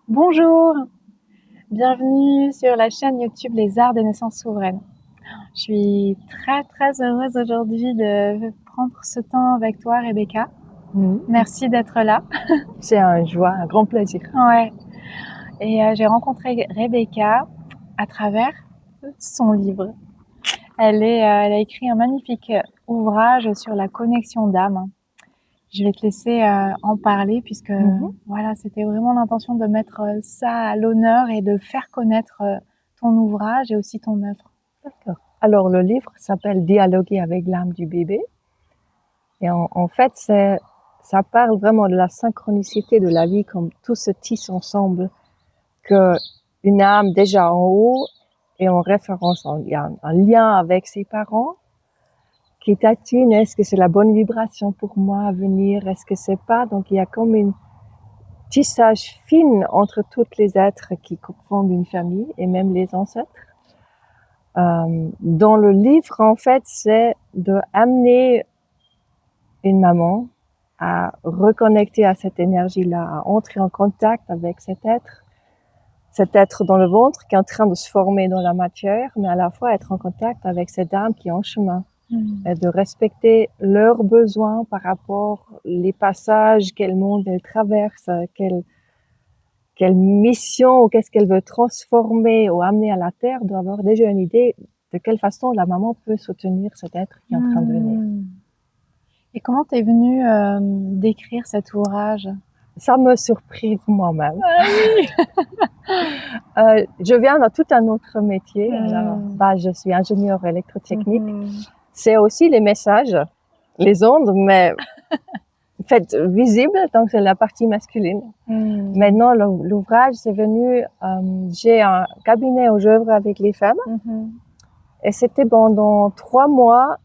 Bonjour, bienvenue sur la chaîne YouTube Les Arts des Naissances Souveraines. Je suis très heureuse aujourd'hui de prendre ce temps avec toi, Rebecca. Merci d'être là. C'est un joie, un grand plaisir. Ouais. Et j'ai rencontré Rebecca à travers son livre. Elle a écrit un magnifique ouvrage sur la connexion d'âme. Je vais te laisser en parler puisque voilà, c'était vraiment l'intention de mettre ça à l'honneur et de faire connaître ton ouvrage et aussi ton œuvre. D'accord. Alors le livre s'appelle Dialoguer avec l'âme du bébé. Et en fait, ça parle vraiment de la synchronicité de la vie, comme tout se tisse ensemble, que une âme déjà en haut et en référence, il y a un lien avec ses parents qui tatine, est-ce que c'est la bonne vibration pour moi à venir, est-ce que c'est pas, donc il y a comme une tissage fine entre toutes les êtres qui fondent une famille et même les ancêtres. Dans le livre, en fait, c'est de amener une maman à reconnecter à cette énergie-là, à entrer en contact avec cet être dans le ventre qui est en train de se former dans la matière, mais à la fois être en contact avec cette âme qui est en chemin. Et de respecter leurs besoins par rapport les passages, quel monde elle traverse, quelle mission ou qu'est-ce qu'elle veut transformer ou amener à la terre, doit avoir déjà une idée de quelle façon la maman peut soutenir cet être qui est en train de venir. Et comment t'es venue d'écrire cet ouvrage? Ça me surprise moi-même. Ah oui. Je viens de tout un autre métier. Alors, je suis ingénieure électrotechnique. C'est aussi les messages, les ondes, mais faites visibles, donc c'est la partie masculine. Maintenant, l'ouvrage, c'est venu, j'ai un cabinet où j'œuvre avec les femmes. Et c'était pendant 3 mois,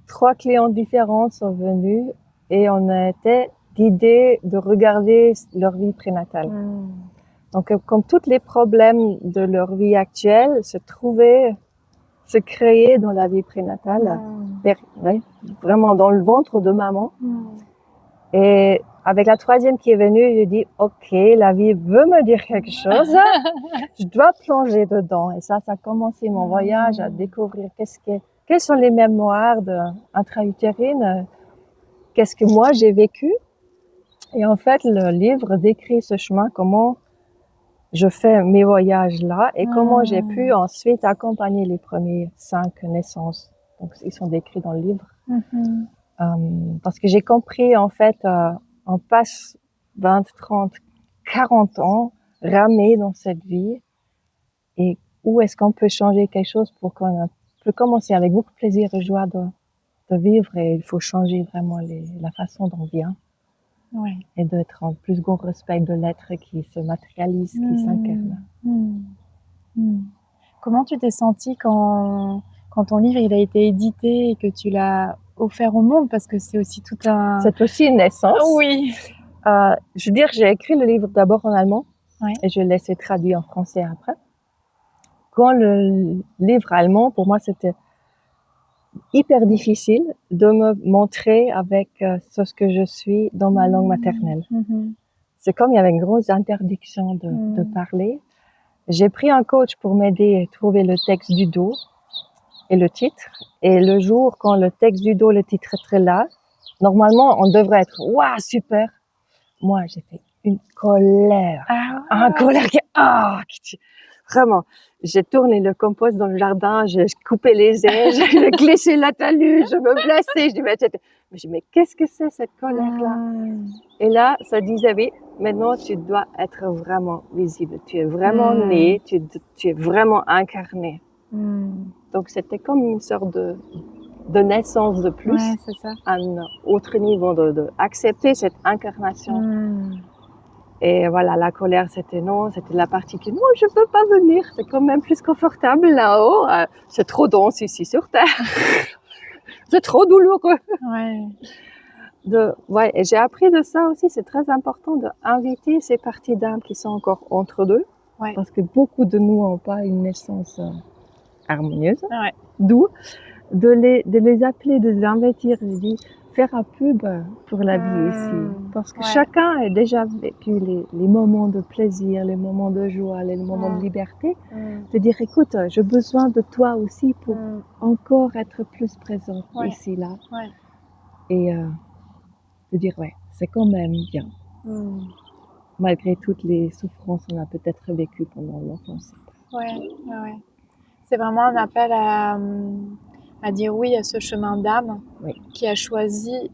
3 clients différents sont venus et on a été guidés de regarder leur vie prénatale. Donc, comme tous les problèmes de leur vie actuelle se créaient dans la vie prénatale, vraiment dans le ventre de maman. Et avec la 3e qui est venue, je dis, OK, la vie veut me dire quelque chose. Je dois plonger dedans. Et ça a commencé mon voyage à découvrir quelles sont les mémoires intra-utérines, qu'est-ce que moi j'ai vécu. Et en fait, le livre décrit ce chemin, comment je fais mes voyages là et comment j'ai pu ensuite accompagner les premiers 5 naissances. Donc, ils sont décrits dans le livre. Parce que j'ai compris, en fait, on passe 20, 30, 40 ans ramés dans cette vie. Et où est-ce qu'on peut changer quelque chose pour qu'on peut commencer avec beaucoup de plaisir et joie de vivre. Et il faut changer vraiment la façon dont on vient. Et d'être en plus grand respect de l'être qui se matérialise, qui s'incarne. Comment tu t'es sentie quand ton livre il a été édité et que tu l'as offert au monde, parce que c'est aussi tout un... C'est aussi une naissance. Oui. Je veux dire, j'ai écrit le livre d'abord en allemand et je l'ai laissé traduire en français après. Quand le livre allemand, pour moi, c'était hyper difficile de me montrer avec ce que je suis dans ma langue maternelle. C'est comme il y avait une grosse interdiction de parler. J'ai pris un coach pour m'aider à trouver le texte du dos et le titre. Et le jour quand le texte du dos, le titre est très là, normalement, on devrait être « Waouh, super !» Moi, j'ai fait une colère. Un colère qui vraiment, j'ai tourné le compost dans le jardin, j'ai coupé les ailes, j'ai glissé la talus, je me blessais. Je dis, mais qu'est-ce que c'est cette colère-là? Et là, ça disait, oui, maintenant tu dois être vraiment visible. Tu es vraiment né, tu es vraiment incarné. Donc c'était comme une sorte de naissance de plus, c'est ça. un autre niveau de accepter cette incarnation. Et voilà, la colère, c'était non, c'était la partie qui, non, je peux pas venir, c'est quand même plus confortable là-haut, c'est trop dense ici sur Terre, c'est trop douloureux. Et j'ai appris de ça aussi, c'est très important d'inviter ces parties d'âme qui sont encore entre deux, parce que beaucoup de nous n'ont pas une naissance harmonieuse, d'où de les appeler, de les investir. Je dis, faire un pub pour la vie ici. Parce que chacun a déjà vécu les moments de plaisir, les moments de joie, les moments de liberté. De dire, écoute, j'ai besoin de toi aussi pour encore être plus présente ici, là. Et de dire, ouais, c'est quand même bien. Malgré toutes les souffrances qu'on a peut-être vécues pendant l'enfance. C'est vraiment un appel à dire oui à ce chemin d'âme qui a choisi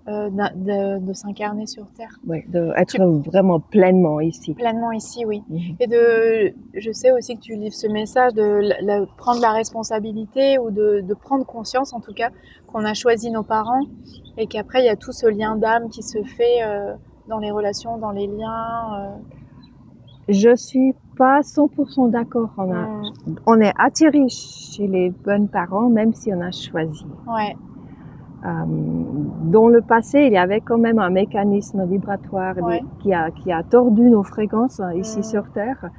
de s'incarner sur Terre. Oui, d'être vraiment pleinement ici. Pleinement ici, oui. Et je sais aussi que tu livres ce message de prendre la responsabilité ou de prendre conscience, en tout cas, qu'on a choisi nos parents et qu'après, il y a tout ce lien d'âme qui se fait dans les relations, dans les liens. Je suis pas 100% d'accord. On est attiré chez les bons parents, même si on a choisi. Dans le passé, il y avait quand même un mécanisme vibratoire qui a tordu nos fréquences ici sur Terre.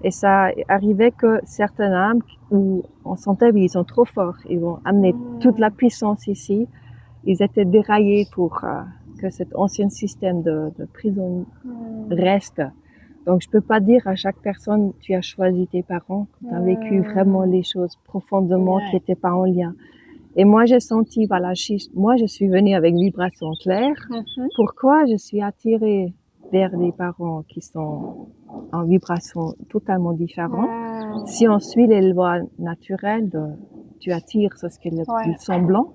Et ça arrivait que certaines âmes où on sentait qu'ils sont trop forts, ils vont amener toute la puissance ici. Ils étaient déraillés pour que cet ancien système de prison reste. Donc, je peux pas dire à chaque personne, tu as choisi tes parents, tu as vécu vraiment les choses profondément qui n'étaient pas en lien. Et moi, j'ai senti, voilà, moi, je suis venue avec vibration claire. Pourquoi je suis attirée vers des parents qui sont en vibration totalement différente? Si on suit les lois naturelles tu attires ce qu'ils sont blancs,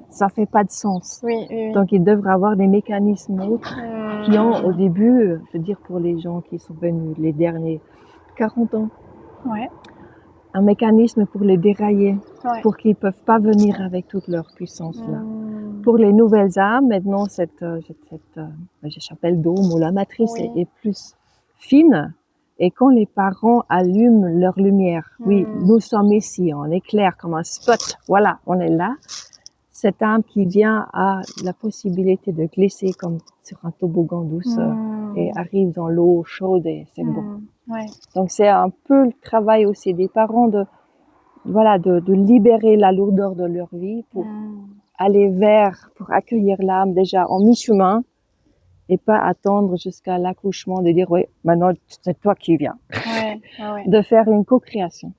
ça fait pas de sens. Donc, il devrait avoir des mécanismes autres qui ont, au début, je veux dire pour les gens qui sont venus les derniers 40 ans, un mécanisme pour les dérailler, pour qu'ils ne peuvent pas venir avec toute leur puissance là. Pour les nouvelles âmes, maintenant, j'appelle dôme ou la matrice est plus fine. Et quand les parents allument leur lumière, nous sommes ici, on est clair comme un spot, voilà, on est là. Cette âme qui vient a la possibilité de glisser comme sur un toboggan douceur et arrive dans l'eau chaude et c'est bon. Donc c'est un peu le travail aussi des parents de libérer la lourdeur de leur vie pour aller pour accueillir l'âme déjà en mi-chemin et pas attendre jusqu'à l'accouchement de dire maintenant c'est toi qui viens. De faire une co-création.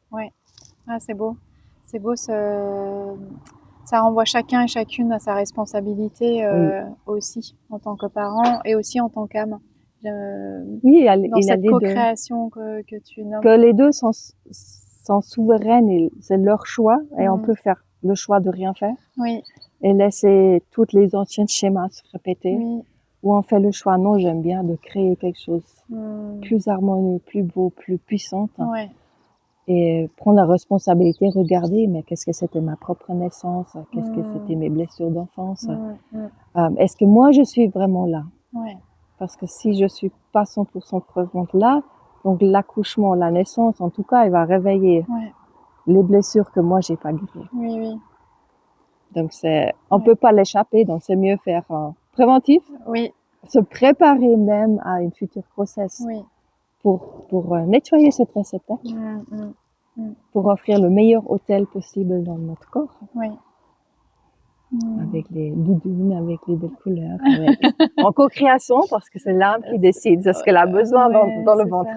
C'est beau. C'est beau ça renvoie chacun et chacune à sa responsabilité aussi en tant que parent et aussi en tant qu'âme. Dans cette co-création que tu nommes. Que les deux sont souveraines et c'est leur choix et on peut faire le choix de rien faire et laisser tous les anciens schémas se répéter ou on fait le choix non j'aime bien de créer quelque chose plus harmonieux, plus beau, plus puissant et prendre la responsabilité, regarder mais qu'est-ce que c'était ma propre naissance, qu'est-ce que c'était mes blessures d'enfance, est-ce que moi je suis vraiment là parce que si je suis pas 100% présente là, donc l'accouchement, la naissance, en tout cas, il va réveiller les blessures que moi j'ai pas guéries. Donc on peut pas l'échapper, donc c'est mieux faire préventif. Se préparer même à une future grossesse pour nettoyer cette réceptacle, pour offrir le meilleur hôtel possible dans notre corps. Avec les doudounes, avec les belles couleurs, en co-création parce que c'est l'âme qui décide, c'est ce qu'elle a besoin dans le ventre.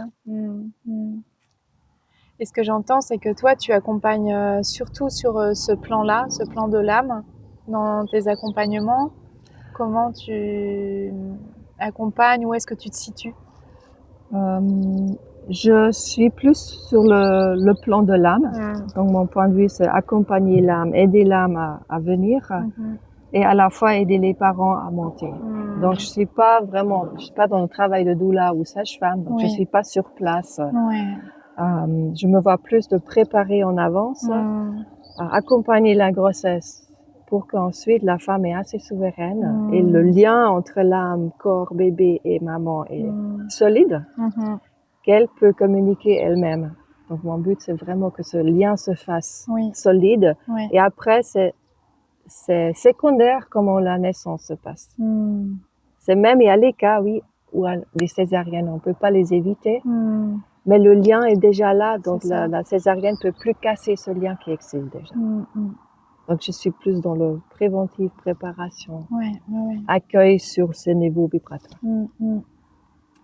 Et ce que j'entends, c'est que toi, tu accompagnes surtout sur ce plan-là, ce plan de l'âme, dans tes accompagnements. Comment tu accompagnes, où est-ce que tu te situes? Je suis plus sur le plan de l'âme. Donc, mon point de vue, c'est accompagner l'âme, aider l'âme à venir et à la fois aider les parents à monter. Donc, je suis pas dans le travail de doula ou sage-femme. Donc, je suis pas sur place. Je me vois plus de préparer en avance, accompagner la grossesse pour qu'ensuite la femme est assez souveraine et le lien entre l'âme, corps, bébé et maman est solide. Qu'elle peut communiquer elle-même. Donc, mon but, c'est vraiment que ce lien se fasse solide. Et après, c'est secondaire comment la naissance se passe. C'est même, il y a les cas, où les césariennes, on peut pas les éviter. Mais le lien est déjà là. Donc, la césarienne peut plus casser ce lien qui existe déjà. Donc, je suis plus dans le préventif, préparation, Ouais. accueil sur ces niveaux vibratoires. Mm.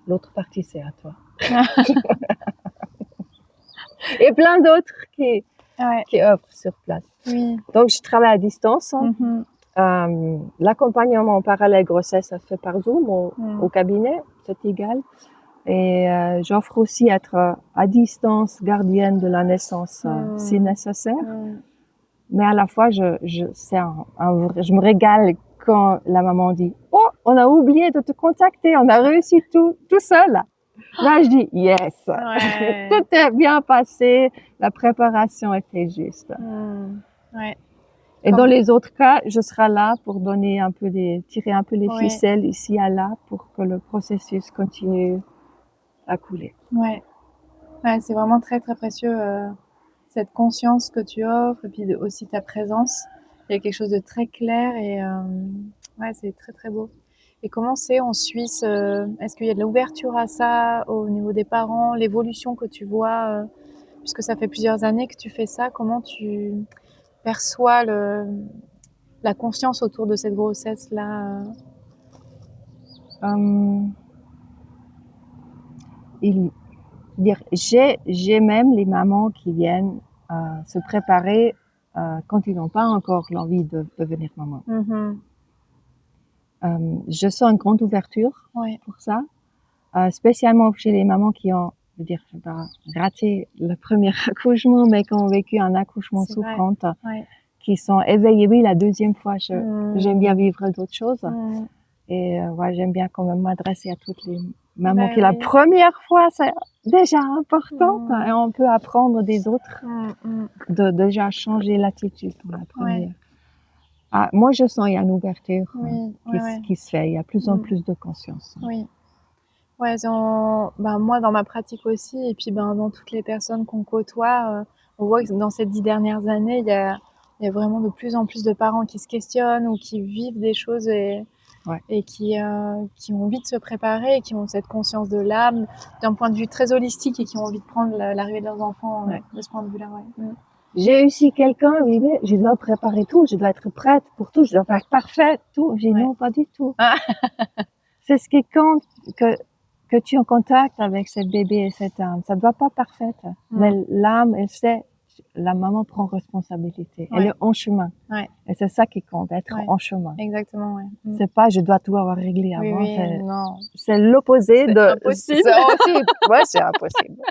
L'autre partie, c'est à toi. Et plein d'autres qui œuvrent sur place. Oui. Donc, je travaille à distance. Mhm. L'accompagnement en parallèle grossesse, ça se fait par Zoom au cabinet, c'est égal. Et j'offre aussi être à distance gardienne de la naissance si nécessaire. Mais à la fois, je me régale quand la maman dit « Oh, on a oublié de te contacter, on a réussi tout seul ». Là, je dis « Yes, Ouais. tout est bien passé, la préparation était juste ». Ouais. Et dans les autres cas, je serai là pour donner tirer un peu les Ouais. ficelles ici à là pour que le processus continue à couler. Ouais, c'est vraiment très très précieux cette conscience que tu offres et puis aussi ta présence. Il y a quelque chose de très clair et c'est très très beau. Et comment c'est en Suisse est-ce qu'il y a de l'ouverture à ça au niveau des parents, l'évolution que tu vois puisque ça fait plusieurs années que tu fais ça, comment tu perçois la conscience autour de cette grossesse-là J'ai même les mamans qui viennent se préparer quand ils n'ont pas encore l'envie de devenir maman. Je sens une grande ouverture pour ça, spécialement chez les mamans qui ont, je veux dire, pas raté le premier accouchement, mais qui ont vécu un accouchement souffrant, qui sont éveillées. Oui, la deuxième fois, j'aime bien vivre d'autres choses. Et j'aime bien quand même m'adresser à toutes les mamans qui la première fois, c'est déjà important et on peut apprendre des autres de déjà changer l'attitude pour la première. Moi, je sens il y a une ouverture qui se fait, il y a plus en plus de conscience. Oui. Ouais, moi dans ma pratique aussi et puis dans toutes les personnes qu'on côtoie, on voit que dans ces 10 dernières années, il y a vraiment de plus en plus de parents qui se questionnent ou qui vivent des choses et qui ont envie de se préparer et qui ont cette conscience de l'âme d'un point de vue très holistique et qui ont envie de prendre l'arrivée de leurs enfants de ce point de vue-là. J'ai eu si quelqu'un disait, je dois préparer tout, je dois être prête pour tout, je dois être parfaite, tout. J'ai dit non, pas du tout. C'est ce qui compte que tu es en contact avec cette bébé et cette âme. Ça ne doit pas parfaite. Mais l'âme, elle sait, la maman prend responsabilité. Elle est en chemin. Et c'est ça qui compte, être en chemin. Exactement, C'est pas, je dois tout avoir réglé avant. Non. C'est l'opposé de... Impossible. C'est impossible.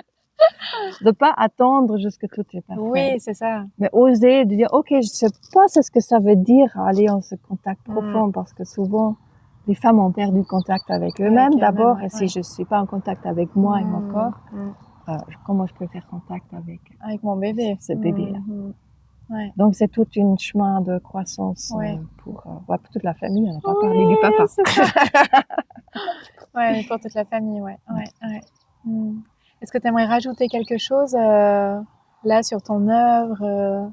De pas attendre jusque tout est parfait. Oui, c'est ça. Mais oser de dire, ok, je sais pas ce que ça veut dire aller en ce contact profond parce que souvent, les femmes ont perdu contact avec eux-mêmes d'abord. Et si je suis pas en contact avec moi et mon corps, comment je peux faire contact avec mon bébé, ce bébé-là. Donc c'est tout un chemin de croissance pour toute la famille. On n'a pas parlé du papa. C'est ça. Pour toute la famille, Est-ce que tu aimerais rajouter quelque chose là sur ton œuvre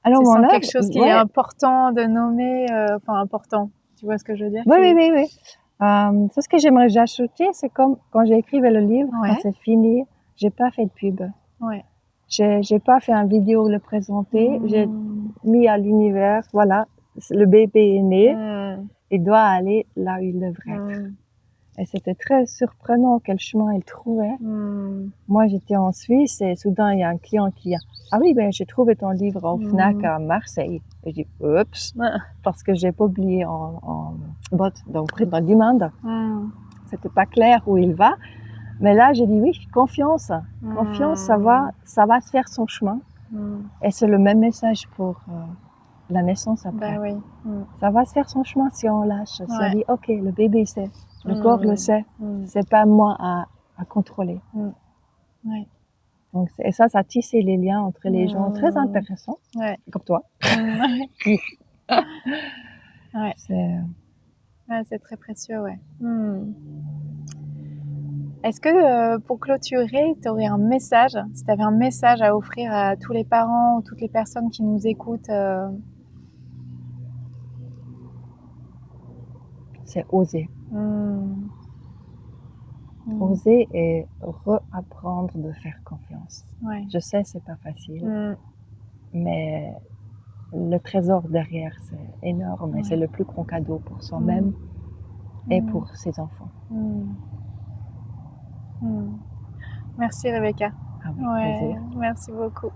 Alors mon œuvre, quelque chose qui est important de nommer, important. Tu vois ce que je veux dire? Oui. C'est ce que j'aimerais ajouter, c'est comme quand j'ai écrit le livre, quand c'est fini, j'ai pas fait de pub. J'ai pas fait un vidéo le présenter, j'ai mis à l'univers, voilà, le bébé est né, il doit aller là où il devrait être. Et c'était très surprenant quel chemin il trouvait. Moi, j'étais en Suisse et soudain, il y a un client qui a « Ah oui, j'ai trouvé ton livre au Fnac à Marseille. » Et j'ai dit « Oups !» parce que j'ai publié en bot, donc print on demand. C'était pas clair où il va. Mais là, j'ai dit « Oui, confiance. Confiance, ça va se faire son chemin. » Et c'est le même message pour la naissance après. Ça va se faire son chemin si on lâche. Si on dit « Ok, le bébé sait. » Le corps le sait, c'est pas moi à contrôler. Donc, et ça tissé les liens entre les gens très intéressants, comme toi. C'est très précieux, Est-ce que pour clôturer, tu aurais un message, si tu avais un message à offrir à tous les parents ou toutes les personnes qui nous écoutent C'est oser. Oser et réapprendre de faire confiance. Je sais, c'est pas facile, mais le trésor derrière, c'est énorme et c'est le plus grand cadeau pour soi-même et pour ses enfants. Merci Rebecca. Avec plaisir. Merci beaucoup.